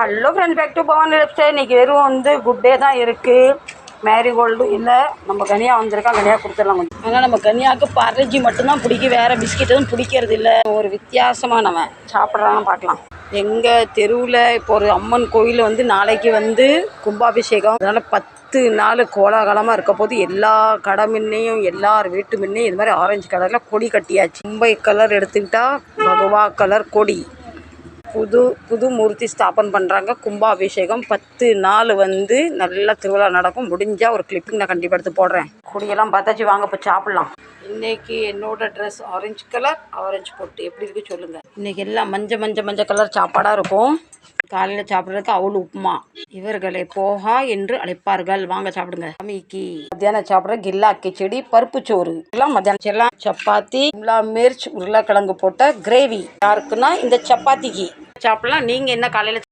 Hello friends, back to Bhavani website. இன்றைக்கி வெறும் good day தான் இருக்குது. மேரிகோல்டும் இல்லை. நம்ம கனியா வந்திருக்கா, கனியா கொடுத்துடலாம் கொஞ்சம். ஆனால் நம்ம கனியாவுக்கு பார்லேஜி மட்டும்தான் பிடிக்கும், வேறு பிஸ்கெட் எதுவும் பிடிக்கிறது இல்லை. ஒரு வித்தியாசமானவன் சாப்பிட்றான்னு பார்க்கலாம். எங்கள் தெருவில் இப்போ ஒரு அம்மன் கோயில் நாளைக்கு கும்பாபிஷேகம். அதனால் 10 நாள் கோலாகலமாக இருக்க போது எல்லா கடை முன்னையும் எல்லார் வீட்டு முன்னையும் இது மாதிரி ஆரஞ்சு கலரில் கொடி கட்டியாச்சு. மும்பை கலர் எடுத்துக்கிட்டால் பகவா கலர் கொடி. புது மூர்த்தி ஸ்தாபன் பண்ணுறாங்க. கும்பாபிஷேகம் 10 நாள் நல்ல திருவிழா நடக்கும். முடிஞ்சால் ஒரு கிளிப்பிங் நான் கண்டிப்பாக எடுத்து போடுறேன். கொடியெல்லாம் பார்த்தாச்சு, வாங்க இப்போ சாப்பிட்லாம். இன்றைக்கி என்னோடய ட்ரெஸ் ஆரஞ்சு கலர், ஆரஞ்சு போட்டு எப்படி இருக்குது சொல்லுங்கள். இன்றைக்கி எல்லாம் மஞ்சள் கலர் சாப்பாடாக இருக்கும். காலையில் சாப்பிட்றதுக்கு அவள் உப்புமா. இவர்களை போகா என்று அழைப்பார்கள். வாங்க சாப்பிடுங்க. சாமிக்கு மத்தியானம் சாப்பிட்ற கில்லா கிச்சடி, பருப்பு சோறு எல்லாம் மத்தியானம். எல்லாம் சப்பாத்தி, மிர்ச், உருளைக்கிழங்கு போட்ட கிரேவி. யாருக்குன்னா இந்த சப்பாத்திக்கு சாப்பிடலாம். நீங்கள் என்ன காலையில்